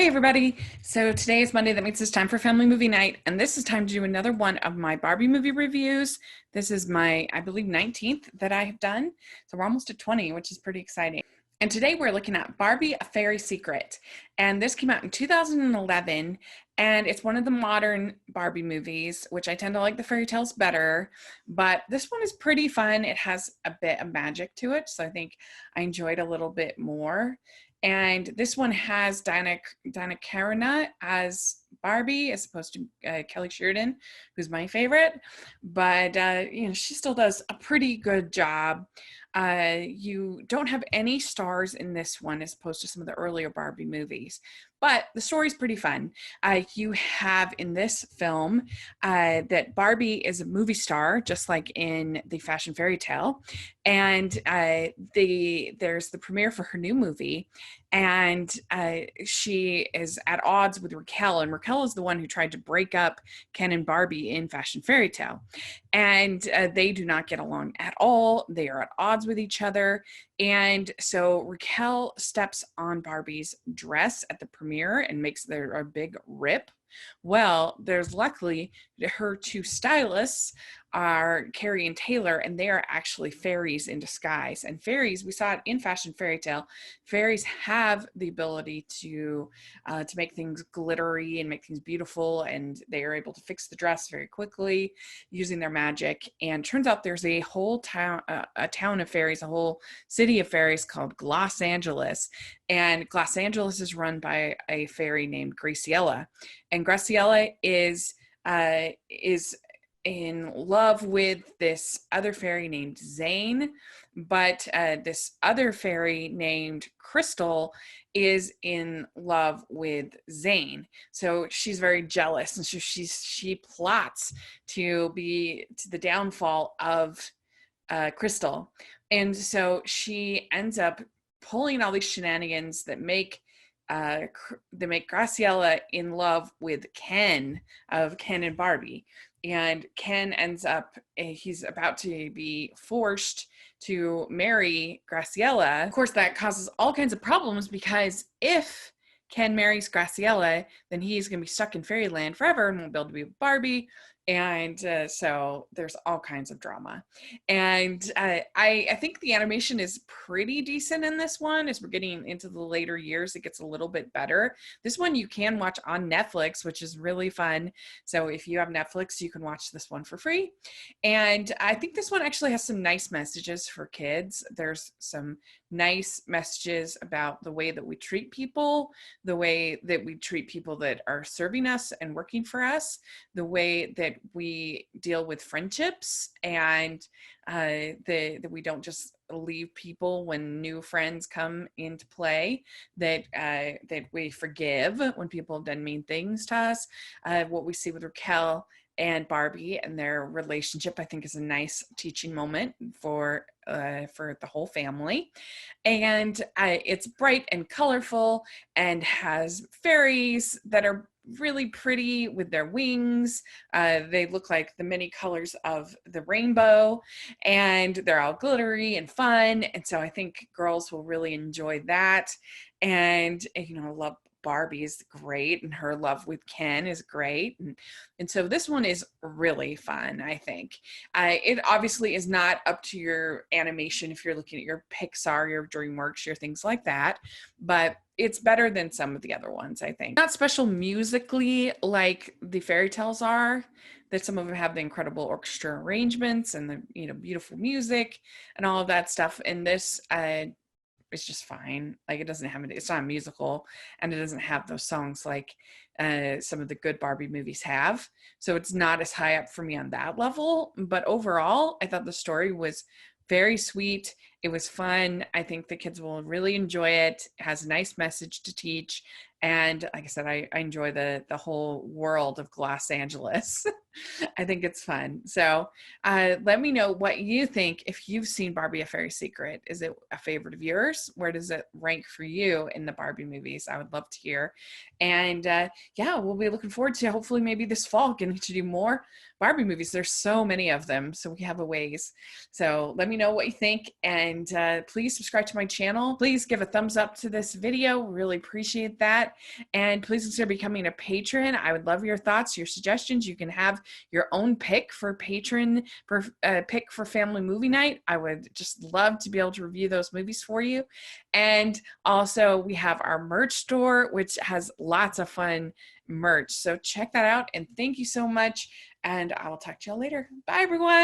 Hey everybody! So today is Monday. That means it's time for family movie night, and this is time to do another one of my Barbie movie reviews. This is my, I believe, 19th that I have done. So we're almost at 20, which is pretty exciting. And today we're looking at Barbie, A Fairy Secret. And this came out in 2011, and it's one of the modern Barbie movies, which I tend to like the fairy tales better. But this one is pretty fun. It has a bit of magic to it, so I think I enjoyed a little bit more. And this one has Dinah Carana as Barbie, as opposed to Kelly Sheridan, who's my favorite. But she still does a pretty good job. You don't have any stars in this one, as opposed to some of the earlier Barbie movies. But the story's pretty fun. You have in this film that Barbie is a movie star, just like in the Fashion Fairy Tale, and there's the premiere for her new movie, and she is at odds with Raquel, and Raquel is the one who tried to break up Ken and Barbie in Fashion Fairy Tale, and they do not get along at all. They are at odds with each other. And so Raquel steps on Barbie's dress at the premiere and makes there a big rip. Well, there's luckily her two stylists are Carrie and Taylor, and they are actually fairies in disguise. And fairies, we saw it in Fashion Fairy Tale, fairies have the ability to make things glittery and make things beautiful, and they are able to fix the dress very quickly using their magic. And turns out there's a whole town, a town of fairies, a whole city of fairies called Los Angeles. And Los Angeles is run by a fairy named Graciela. And Graciela is in love with this other fairy named Zane, but this other fairy named Crystal is in love with Zane. So she's very jealous, and so she plots to be to the downfall of Crystal. And so she ends up pulling all these shenanigans that make Graciela in love with Ken of Ken and Barbie. And Ken ends up, he's about to be forced to marry Graciela. Of course, that causes all kinds of problems, because if Ken marries Graciela, then he's going to be stuck in fairyland forever and won't be able to be with Barbie. And so there's all kinds of drama. And I think the animation is pretty decent in this one. As we're getting into the later years, it gets a little bit better. This one you can watch on Netflix, which is really fun. So if you have Netflix, you can watch this one for free. And I think this one actually has some nice messages for kids. There's some nice messages about the way that we treat people, the way that we treat people that are serving us and working for us, the way that we deal with friendships, and that we don't just leave people when new friends come into play, that we forgive when people have done mean things to us. What we see with Raquel and Barbie and their relationship, I think, is a nice teaching moment for the whole family. And it's bright and colorful and has fairies that are really pretty with their wings. They look like the many colors of the rainbow, and they're all glittery and fun. And so I think girls will really enjoy that. And, I love Barbie is great, and her love with Ken is great. And so this one is really fun, I think. It obviously is not up to your animation if you're looking at your Pixar, your DreamWorks, your things like that, but it's better than some of the other ones, I think. Not special musically like the fairy tales are, that some of them have the incredible orchestra arrangements and the beautiful music and all of that stuff. And this it's just fine. Like, it's not a musical, and it doesn't have those songs like some of the good Barbie movies have. So it's not as high up for me on that level. But overall, I thought the story was very sweet. It was fun. I think the kids will really enjoy it. It has a nice message to teach. And like I said, I enjoy the whole world of Los Angeles. I think it's fun. So let me know what you think if you've seen Barbie: A Fairy Secret. Is it a favorite of yours? Where does it rank for you in the Barbie movies? I would love to hear. And yeah, we'll be looking forward to hopefully maybe this fall getting to do more Barbie movies. There's so many of them, so we have a ways. So let me know what you think, and please subscribe to my channel. Please give a thumbs up to this video. Really appreciate that. that. And please consider becoming a patron. I would love your thoughts, your suggestions. You can have your own pick for patron, for pick for family movie night. I would just love to be able to review those movies for you. And also we have our merch store, which has lots of fun merch. So check that out. And thank you so much. And I will talk to y'all later. Bye, everyone.